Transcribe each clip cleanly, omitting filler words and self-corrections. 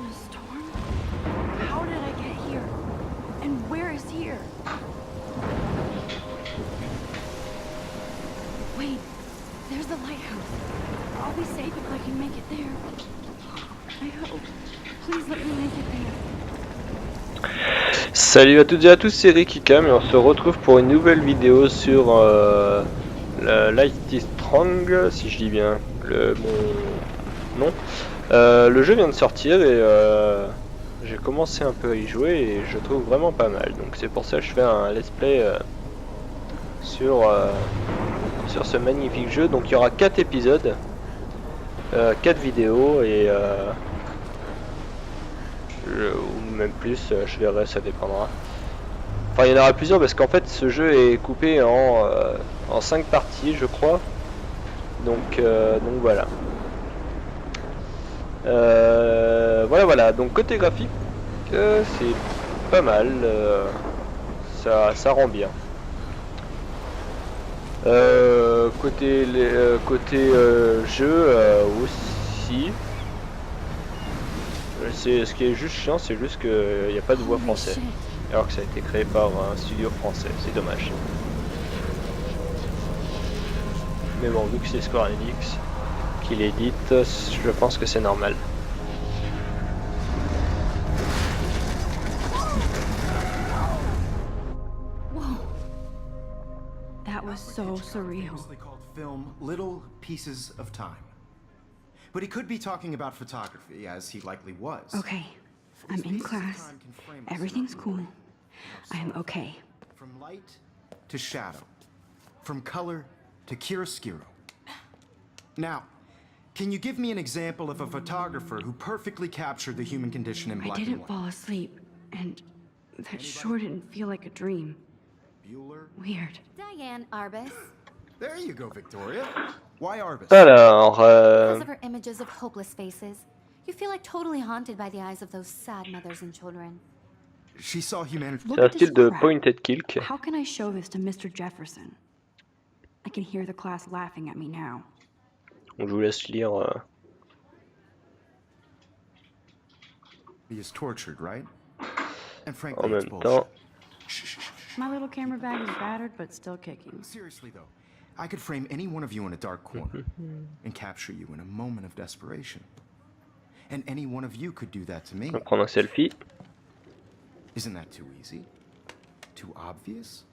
in a storm? How did I get here? And where is here? Wait, there's the lighthouse. I'll be safe if I can make it there. I hope. Please let me make it there. Salut à toutes et à tous, c'est Rikikamme et on se retrouve pour une nouvelle vidéo sur la Light is Strong, si je dis bien mon nom. Le jeu vient de sortir et j'ai commencé un peu à y jouer et je trouve vraiment pas mal. Donc c'est pour ça que je fais un let's play sur ce magnifique jeu. Donc il y aura 4 épisodes, 4 vidéos et ou même plus, je verrai, ça dépendra. Enfin, il y en aura plusieurs parce qu'en fait ce jeu est coupé en 5 parties, je crois. Donc voilà. Voilà. Donc côté graphique, c'est pas mal. Ça rend bien. Côté jeu aussi. Ce qui est juste chiant, c'est juste qu'il n'y a pas de voix française. Alors que ça a été créé par un studio français, c'est dommage. Mais bon, vu que c'est Square Enix qui l'édite, je pense que c'est normal. Whoa. That was so surreal. Called film Little Pieces of Time. But he could be talking about photography, as he likely was. Okay, I'm in class. Everything's cool. I'm okay. From light to shadow. From color to chiaroscuro. Now, can you give me an example of a photographer who perfectly captured the human condition in black and white? I didn't fall asleep, and that sure didn't feel like a dream. Bueller? Weird. Diane Arbus. There you go, Victoria. Why Arbus? Alors, Because of her images of hopeless faces, you feel like totally haunted by the eyes of those sad mothers and children. She saw humanity. c'est un style de point and click. How can I show this to Mr. Jefferson? I can hear the class laughing at me now. Je vous laisse lire. He is tortured, right? And En frankly, it's même bullshit. temps, My little camera bag is battered, but still kicking. Seriously though, I could frame any one of you in a dark corner and capture you in a moment of desperation. And any one of you could do that to me. on va prendre un selfie. Isn't that too easy? Too obvious?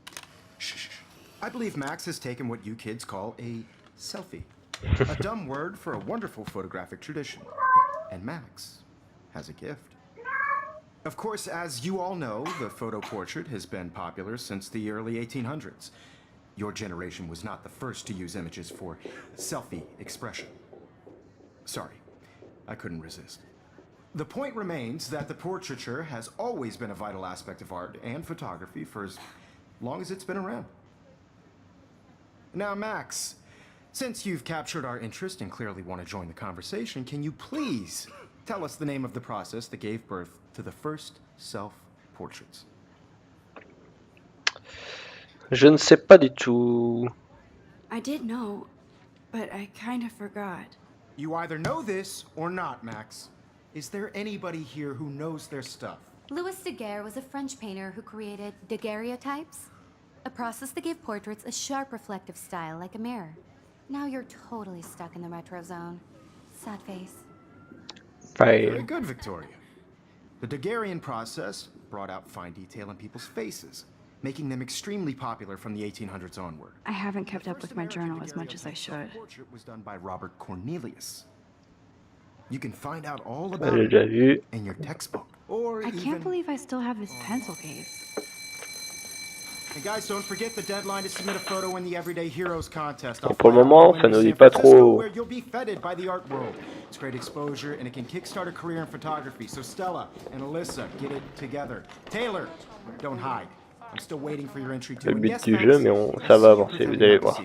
Shh. I believe Max has taken what you kids call a selfie. A dumb word for a wonderful photographic tradition. And Max has a gift. Of course, as you all know, the photo portrait has been popular since the early 1800s. Your generation was not the first to use images for selfie expression. Sorry, I couldn't resist. The point remains that the portraiture has always been a vital aspect of art and photography for as long as it's been around. Now, Max, since you've captured our interest and clearly want to join the conversation, can you please tell us the name of the process that gave birth to the first self-portraits? Je ne sais pas du tout. I did know, but I kind of forgot. You either know this or not, Max. Is there anybody here who knows their stuff? Louis Daguerre was a French painter who created daguerreotypes, a process that gave portraits a sharp reflective style like a mirror. Now you're totally stuck in the retro zone. Sad face. Very good, Victoria. The Daguerrean process brought out fine detail in people's faces, making them extremely popular from the 1800s onward. I haven't kept up with my journal as much as I should. The portrait was done by Robert Cornelius. You can find out all about J'ai it déjà vu. in your textbook. Or I even... can't believe I still have this pencil case. And guys, don't forget the deadline to submit a photo in the Everyday Heroes contest. Donc pour le moment, ça nous dit pas trop. Where you'll be feted by the art world. It's great exposure and it can kickstart a career in photography. So Stella and Alyssa, get it together. Taylor, don't hide. I'm still waiting for your entry too. Le And but yes, du Max, jeu, mais ça va avancer, vous allez voir.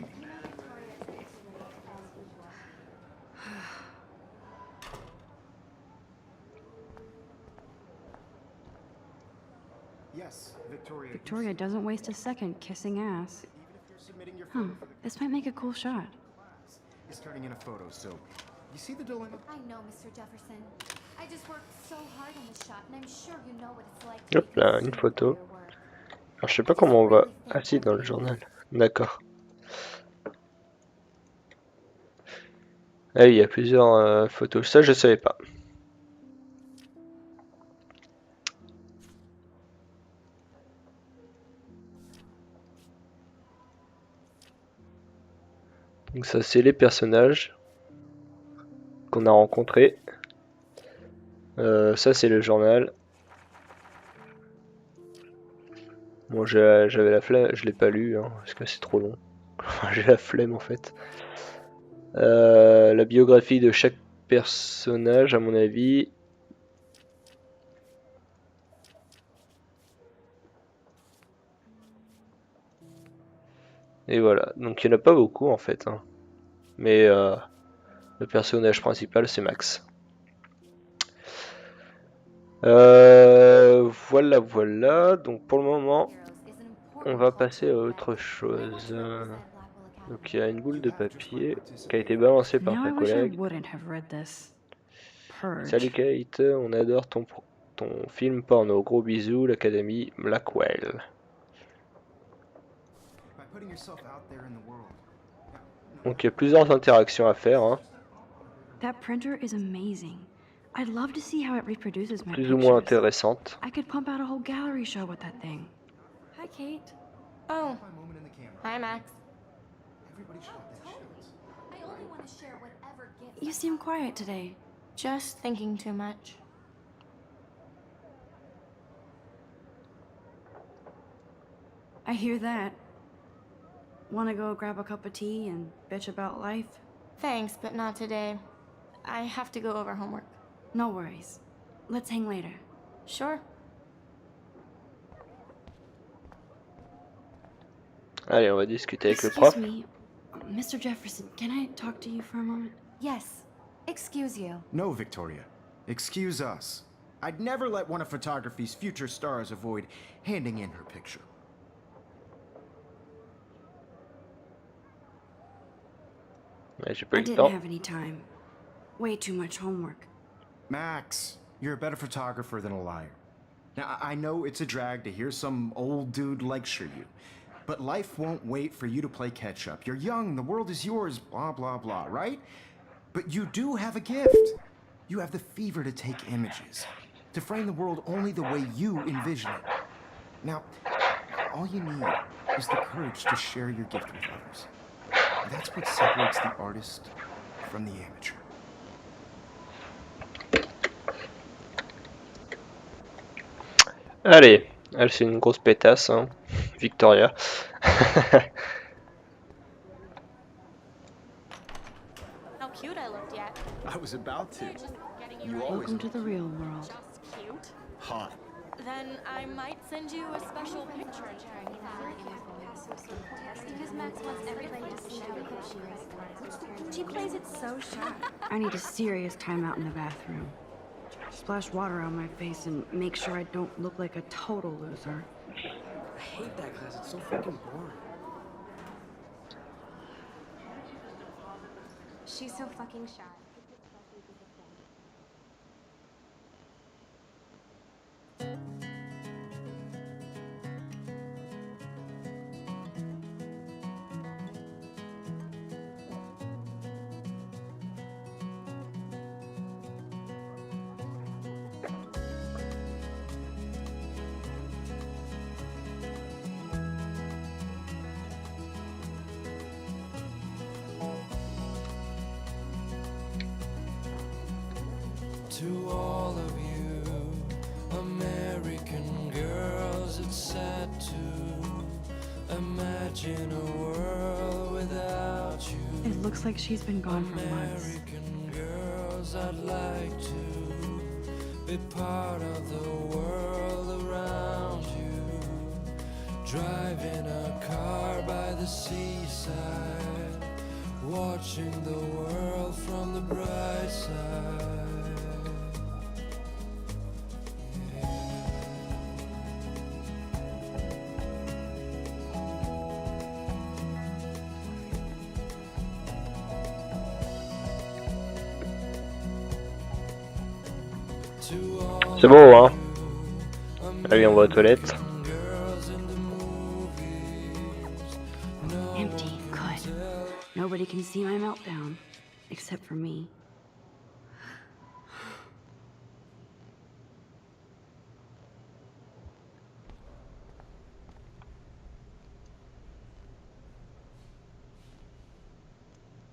Yes, Victoria. Victoria doesn't waste a second kissing ass. Huh, this might make a cool shot. Is turning in a photo, so you see the dilemma? I know, Mr. Jefferson. I just worked so hard on this shot, and I'm sure you know what it's like to Hop be là, une consumed by photo. your work. Alors je sais pas comment on va... Ah si, dans le journal. D'accord. Ah oui, il y a plusieurs photos. Ça, je savais pas. Donc ça, c'est les personnages qu'on a rencontrés. Ça, c'est le journal. Bon, j'avais la flemme, je l'ai pas lu, hein, parce que c'est trop long. J'ai la flemme en fait. La biographie de chaque personnage, à mon avis. Et voilà, donc il n'y en a pas beaucoup en fait. Hein. Mais le personnage principal, c'est Max. Voilà, voilà. Donc pour le moment, on va passer à autre chose. Donc il y a une boule de papier qui a été balancée par Now ta I wish I collègue. wouldn't have read this. Salut Purge. Kate, on adore ton film porno. Gros bisous, l'Académie Blackwell. By putting yourself out there in the world. Donc il y a plusieurs interactions à faire, hein, That printer is amazing. I'd love to see how it reproduces my plus ou moins pictures. intéressantes. I could pump out a whole gallery show with that thing. Hi, Kate. Oh, My moment in the camera. hi, Max. Everybody should have that shit. I only want to share whatever gifts You I seem have. quiet today. Just thinking too much. I hear that. Wanna go grab a cup of tea and bitch about life? Thanks, but not today. I have to go over homework. No worries. Let's hang later. Sure. Allez, on va discuter avec le prof. Excuse me, Mr. Jefferson, can I talk to you for a moment? Yes. Excuse you. No, Victoria. Excuse us. I'd never let one of photography's future stars avoid handing in her picture. Ouais, j'ai pas I eu le didn't temps. have any time. Way too much homework. Max, you're a better photographer than a liar. Now, I know it's a drag to hear some old dude lecture you, but life won't wait for you to play catch up. You're young, the world is yours, blah, blah, blah, right? But you do have a gift. You have the fever to take images, to frame the world only the way you envision it. Now, all you need is the courage to share your gift with others. That's what separates the artist from the amateur. Allez, elle c'est une grosse pétasse, hein. Victoria. How cute I looked yet. I was about to. Just getting you You ready. always Welcome to the real world. Just cute. hot. Then I might send you a special picture. Because Max wants everybody to see how cool she is. She plays it so sharp. I need a serious timeout in the bathroom. Splash water on my face and make sure I don't look like a total loser. I hate that class. It's so freaking boring. She's so fucking shy. To all of you American girls, it's sad to imagine a world without you. It looks like she's been gone for months. American girls, I'd like to be part of the world around you. Driving a car by the seaside, watching the world from the bright side. C'est beau, hein. Allez, on va aux toilettes. Empty. Good. Nobody can see my meltdown. Except for me.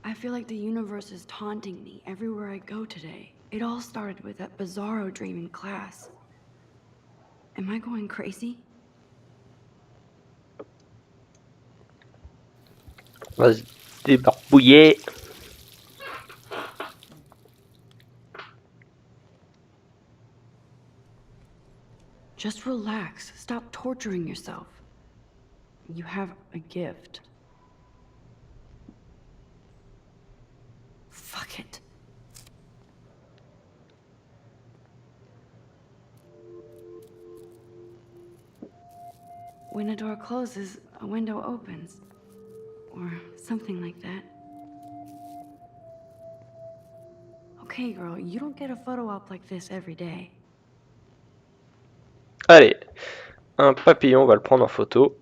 I feel like the universe is taunting me everywhere I go today. It all started with that bizarro dream in class. Am I going crazy? On va se débarbouiller. Just relax. Stop torturing yourself. You have a gift. Fuck it. When a door closes, a window opens. Or something like that. Okay, girl, you don't get a photo op like this every day. Allez, un papillon, on va le prendre en photo.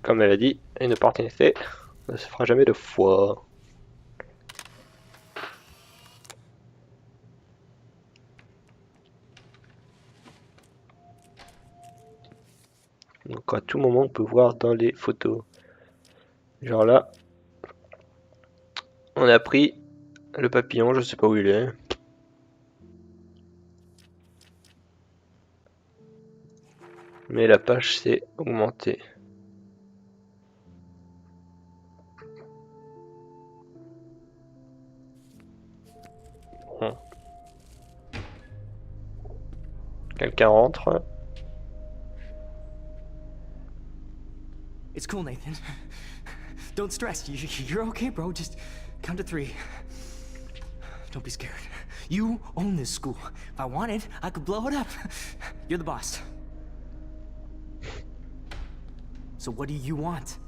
Comme elle a dit, une opportunité ne se fera jamais deux fois. Donc à tout moment on peut voir dans les photos. Genre là, on a pris le papillon, je sais pas où il est. Mais la page s'est augmentée. Bon. Quelqu'un rentre. It's cool, Nathan. Don't stress. You're okay, bro. Just count to 3. Don't be scared. You own this school. If I wanted, I could blow it up. You're the boss. So what do you want?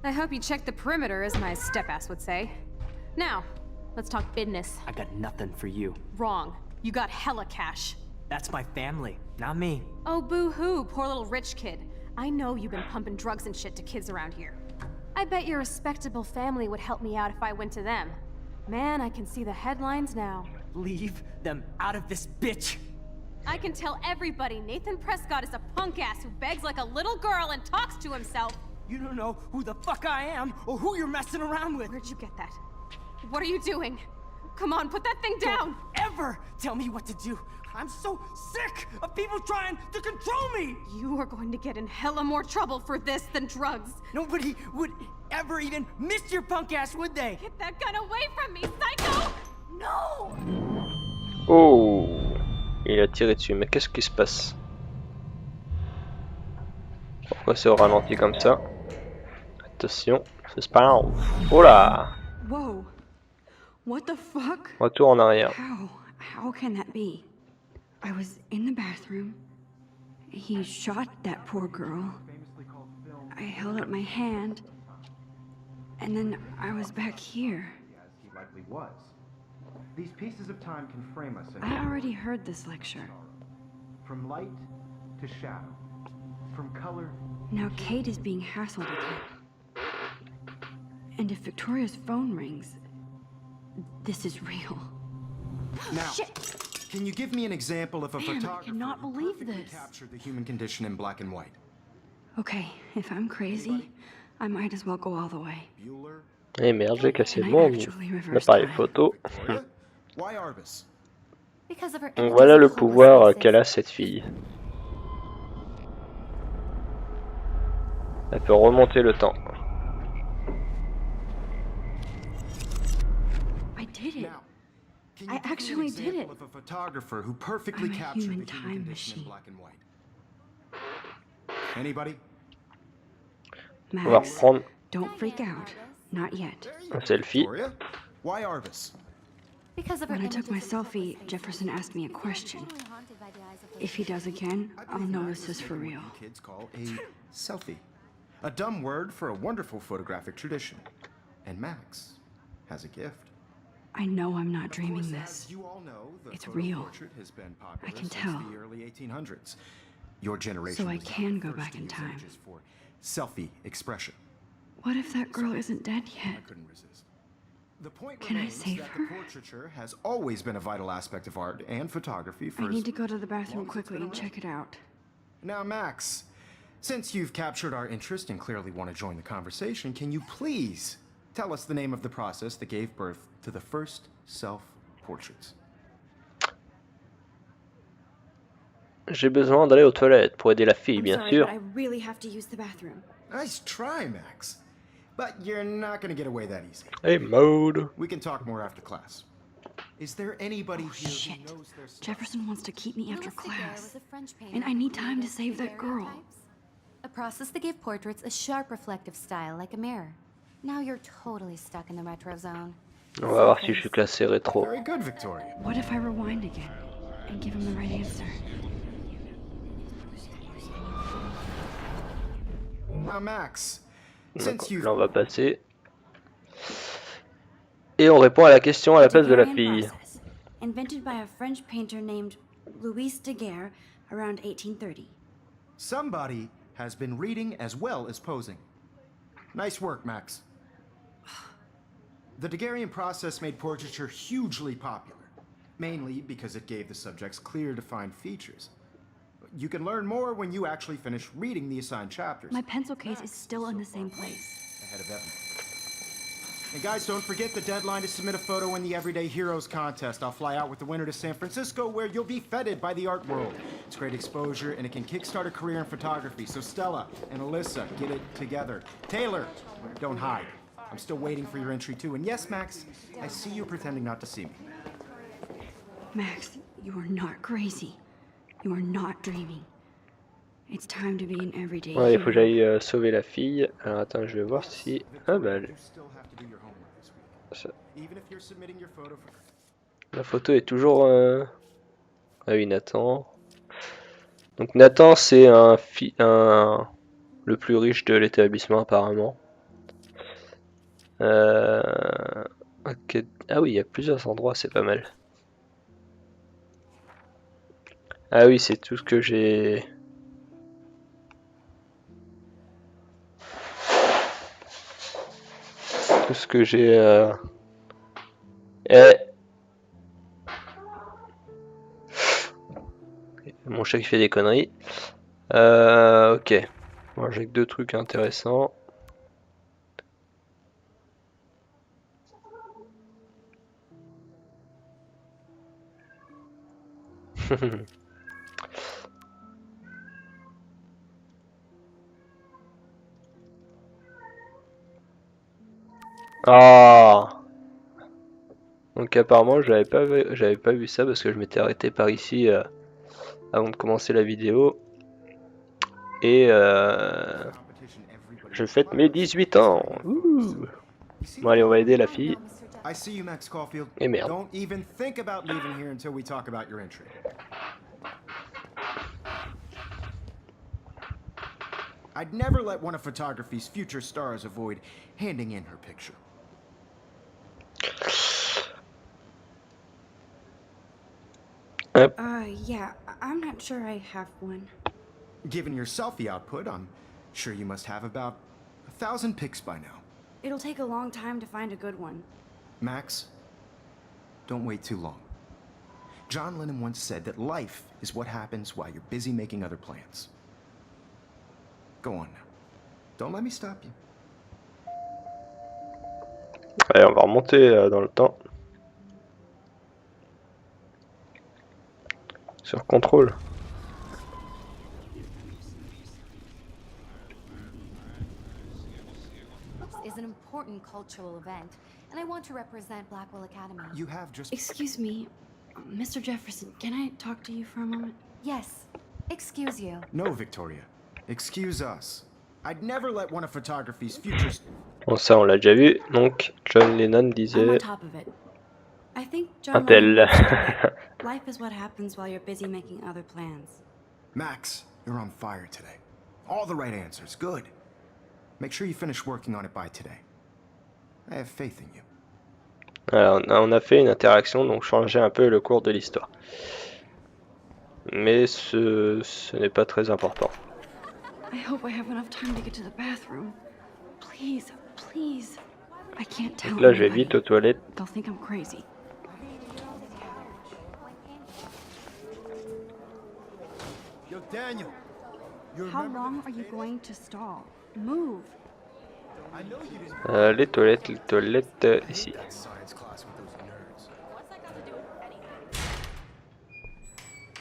I hope you checked the perimeter, as my step-ass would say. Now, let's talk business. I got nothing for you. Wrong. You got hella cash. That's my family, not me. Oh, boo-hoo, poor little rich kid. I know you've been pumping drugs and shit to kids around here. I bet your respectable family would help me out if I went to them. Man, I can see the headlines now. Leave them out of this, bitch! I can tell everybody Nathan Prescott is a punk ass who begs like a little girl and talks to himself. You don't know who the fuck I am or who you're messing around with. Where'd you get that? What are you doing? Come on, put that thing down! Don't ever tell me what to do. I'm so sick of people trying to control me! You are going to get in hella more trouble for this than drugs. Nobody would ever even miss your punk ass, would they? Get that gun away from me, psycho! No! Oh, il a tiré dessus, mais qu'est-ce qui se passe? Pourquoi c'est au ralenti comme ça? Attention, c'est pas grave. Oh là! Whoa. What the fuck? Retour en arrière. How can that be? I was in the bathroom. He shot that poor girl. I held out my hand. And then I was back here. As he likely was. These pieces of time can frame us in I already heard this lecture. from light to shadow, from color. Now Kate is being hassled again. And if Victoria's phone rings, this is real. Now, can you give me an example of a Man, I photographer cannot who believe perfectly this. captured the human condition in black and white? Okay, if I'm crazy, I might as well go all the way. Bueller? Eh merde, j'ai cassé And I mon actually reversed appareil time. photo. Victoria? Why Arbus? Because of her Donc images voilà of le homeless pouvoir faces. qu'a cette fille. Elle peut remonter le temps. I did it. Now, can you I give me actually an did example it. of a photographer who perfectly I'm a captured human the human time condition in machine. black and white? Anybody? On va Max, reprendre don't freak out. Not yet. un selfie. Victoria? Why Arbus? Because of her When I took my images of selfie, homeless Jefferson faces. asked me a question. Continually haunted by the eyes of those If he does again, I I'll believe know Max this has is for taken real. what you kids call a selfie. A dumb word for a wonderful photographic tradition. And Max has a gift. I know I'm not Of dreaming course, this. as you all know, the It's photo real. portrait has been popular I can since tell. the early 1800s. Your generation So I was not can the go first back to in use time. images for selfie expression. What if that girl isn't dead yet? I couldn't resist. The point Can I remains save that her? the portraiture has always been a vital aspect of art and photography for I as need to go to the bathroom long as it's quickly been and check it out. Now, Max, since you've captured our interest and clearly want to join the conversation, can you please tell us the name of the process that gave birth to the first self-portraits? J'ai besoin d'aller aux toilettes pour aider la fille, I'm bien sorry, sûr. but I really have to use the bathroom. Nice try, Max. But you're not going to get away that easy. Hey, mode. We can talk more after class. Is there anybody Oh, here shit. who knows their stuff? Jefferson wants to keep me after Louis Daguerre class. was a French painter And I who need time to created save that girl. daguerreotypes, a process that gave portraits a sharp reflective style like a mirror. Now you're totally stuck in the retro zone. On va voir si je suis classé rétro. Very good, Victoria. What if I rewind again and give him the right answer? Now, Max, Donc, since you've là, on va passer. Et on répond à la question à la place de la Daguerrean fille. process, invented by a French painter named Louis Daguerre around 1830. somebody has been reading as well as posing. Nice work, Max. The Daguerrean process made portraiture hugely popular, mainly because it gave the subjects clear, defined features. You can learn more when you actually finish reading the assigned chapters. My pencil case is still in the same place. Ahead of Evan. And guys, don't forget the deadline to submit a photo in the Everyday Heroes contest. I'll fly out with the winner to San Francisco, where you'll be feted by the art world. It's great exposure, and it can kickstart a career in photography. So Stella and Alyssa, get it together. Taylor, don't hide. I'm still waiting for your entry too. And yes, Max, I see you pretending not to see me. Max, you are not crazy. You are not dreaming. It's time to be an everyday Ouais, il faut que hero. j'aille sauver la fille. Alors attends, je vais voir si. Ah bah, You still have to do your homework this week. ça- Even if you're submitting your photo for... la photo est toujours. Ah oui, Nathan. Donc Nathan, c'est le plus riche de l'établissement apparemment. Ok. Ah oui, il y a plusieurs endroits, c'est pas mal. Ah oui, c'est tout ce que j'ai. Tout ce que j'ai. Mon chat qui fait des conneries. Ok. Moi j'ai que deux trucs intéressants. Ah. Donc apparemment j'avais pas vu ça parce que je m'étais arrêté par ici avant de commencer la vidéo. Et je fête mes 18 ans. Ouh. Bon allez, on va aider la fille. I see you, Max Caulfield. Et merde. Don't even think about leaving here until we talk about your entry. I'd never let one of photography's future stars avoid handing in her picture. Yeah, I'm not sure I have one. Given your selfie output, I'm sure you must have about 1,000 pics by now. It'll take a long time to find a good one. Max, don't wait too long. John Lennon once said that life is what happens while you're busy making other plans. Go on now. Don't let me stop you. Allez, on va remonter dans le temps. Sur contrôle. Is an important cultural event, and I want to represent Blackwell Academy. You have just... Excuse me, Mr. Jefferson, can I talk to you for a moment? Yes. Excuse you. No, Victoria. Excuse us. I'd never let one of photography's futures... Bon, ça on l'a déjà vu. Donc John Lennon I'm on disait top of it. I think un John tel. Lennon mentioned that life is what happens while you're busy making other plans. Max, you're on fire today. All the right answers. Good. Make sure you finish working on it by today. I have faith in you. Voilà, on a fait une interaction, donc changer un peu le cours de l'histoire. Mais ce n'est pas très important. I hope I have enough time to get to the bathroom. Please, please. I can't tell Donc là, je vais anybody. vite aux toilettes. They'll think I'm crazy. Yo, Daniel. You How remember long are you going to stall? Move. I know you didn't Les toilettes ici. that science class with those nerds.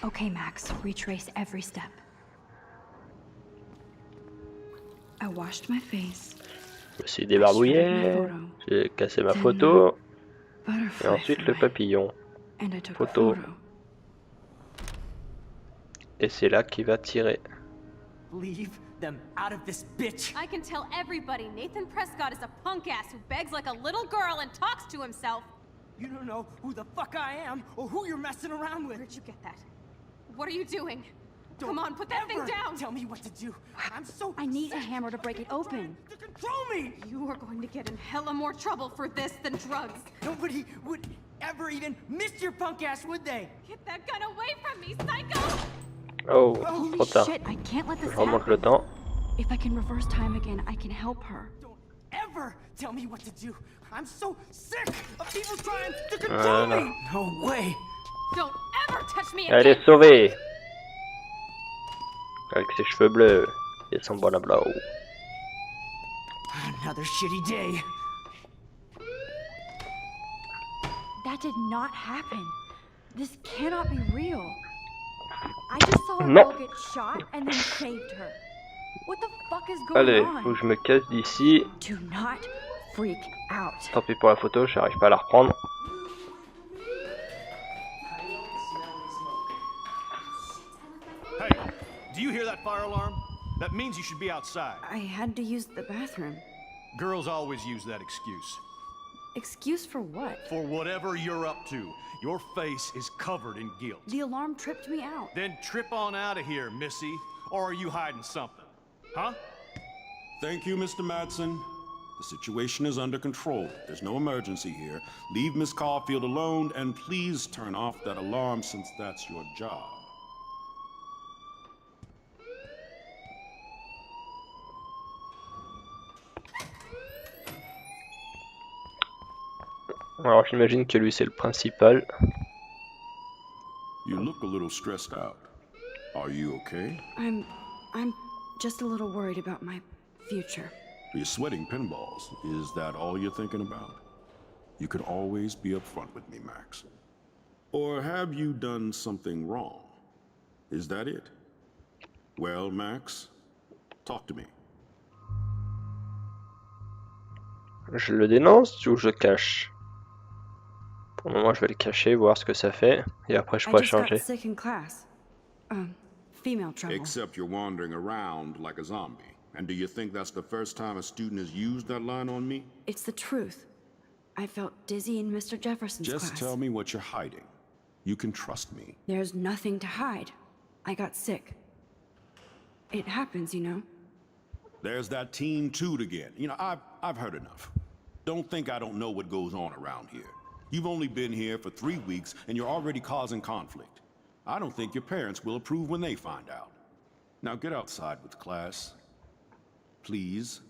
Okay, Max, retrace every step. I washed my face. Je me suis débarbouillé, j'ai cassé ma photo, et Butterfly ensuite for le my- papillon. And I took Photo. a photo. Et c'est là qu'il va tirer. Leave them out of this bitch. I can tell everybody Nathan Prescott is a punk ass who begs like a little girl and talks to himself. You don't know who the fuck I am or who you're messing around with. Where'd you get that? What are you doing? Come on, put that thing Ever down! Tell me what to do. I'm so I need a sick hammer to break it of open. trying to control me. You are going to get in hella more trouble for this than drugs. Nobody would ever even miss your punk ass, would they? Get that gun away from me, psycho! Oh, Holy trop tard. shit, I can't let this Je remonte happen. le temps. If I can reverse time again, I can help her. Don't ever tell me what to do. I'm so sick of people trying to control Voilà. me. No way. Don't ever touch me Elle again! est sauvée. Avec ses cheveux bleus et son bonnet blanc. Another shitty day. That did not happen. This cannot be real. I just saw a Non. girl get shot and then saved her. What the fuck is going Allez, on? faut que je me casse d'ici. Do not freak out. Tant pis pour la photo, j'arrive pas à la reprendre. Hey, do you hear that fire alarm? That means you should be outside. I had to use the bathroom. Girls always use that excuse. Excuse for what? For whatever you're up to, your face is covered in guilt. The alarm tripped me out. Then trip on out of here, Missy. Or are you hiding something? Huh? Thank you, Mr. Madsen. The situation is under control. There's no emergency here. Leave Miss Caulfield alone, and please turn off that alarm since that's your job. Alors j'imagine que lui c'est le principal. You look a little stressed out. Are you okay? I'm just a little worried about my future. You're sweating pinballs. Is that all you're thinking about? You could always be upfront with me, Max. Or have you done something wrong? Is that it? Well, Max, talk to me. Je le dénonce ou je le cache? Pour le moment je vais le cacher, voir ce que ça fait. Et après je I pourrai just got changer. sick in class. Female trouble. Except you're wandering around like a zombie. And do you think that's the first time a student has used that line on me? It's the truth. I felt dizzy in Mr. Jefferson's Just class. tell me what you're hiding. You can trust me. There's nothing to hide. I got sick. It happens, you know. There's that teen toot again. You know, I've heard enough. Don't think I don't know what goes on around here. You've only been here for 3 weeks and you're already causing conflict. I don't think your parents will approve when they find out. Now get outside with class. Please.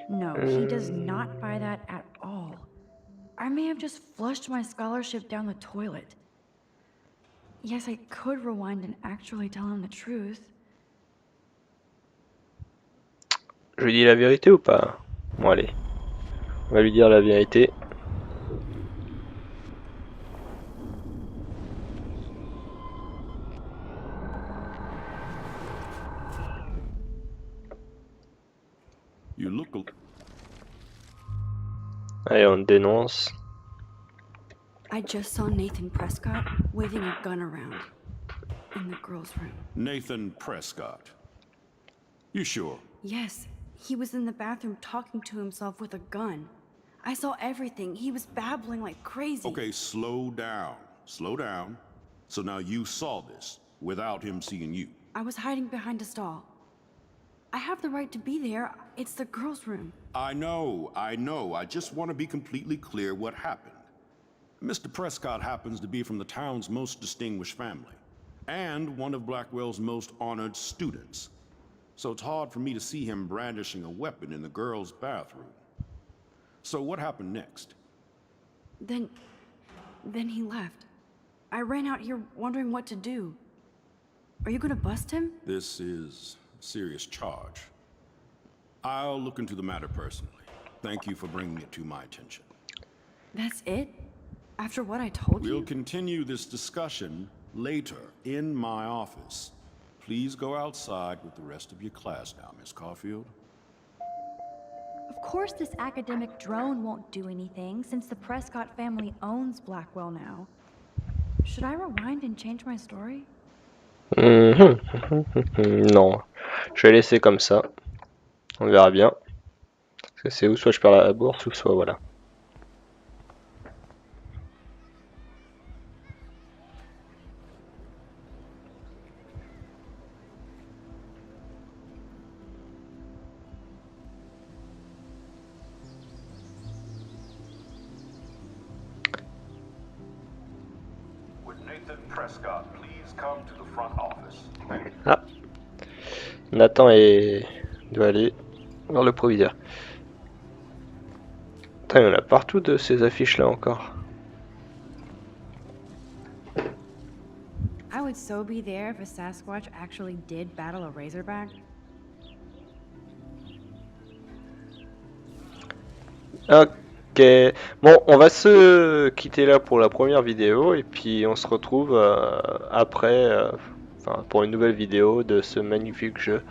No, he does not buy that at all. I may have just flushed my scholarship down the toilet. Yes, I could rewind and actually tell him the truth. Je lui dis la vérité ou pas? Bon allez. On va lui dire la vérité. You look Allez, on dénonce. I just saw Nathan Prescott waving a gun around in the girls' room. Nathan Prescott. You sure? Yes, he was in the bathroom talking to himself with a gun. I saw everything. He was babbling like crazy. Okay, slow down. Slow down. So now you saw this without him seeing you. I was hiding behind a stall. I have the right to be there. It's the girls' room. I know. I just want to be completely clear what happened. Mr. Prescott happens to be from the town's most distinguished family, and one of Blackwell's most honored students. So it's hard for me to see him brandishing a weapon in the girls' bathroom. So what happened next? Then he left. I ran out here wondering what to do. Are you gonna bust him? This is a serious charge. I'll look into the matter personally. Thank you for bringing it to my attention. That's it? After what I told you? We'll continue this discussion later in my office. Please go outside with the rest of your class now, Miss Caulfield. Of course this academic drone won't do anything, since the Prescott family owns Blackwell now. Should I rewind and change my story? Non, je vais laisser comme ça. On verra bien. Parce que c'est où soit je perds la bourse ou soit voilà. Prescott, please come to the front office. Ah, Nathan doit aller vers le proviseur. Putain, il y en a partout de ces affiches là encore. I would so be there if a Sasquatch actually did battle a Razorback. Ok, bon, on va se quitter là pour la première vidéo et puis on se retrouve après pour une nouvelle vidéo de ce magnifique jeu.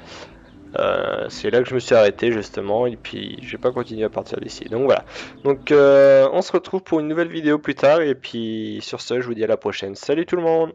C'est là que je me suis arrêté justement et puis je vais pas continuer à partir d'ici. Donc voilà, donc on se retrouve pour une nouvelle vidéo plus tard et puis sur ce je vous dis à la prochaine. Salut tout le monde!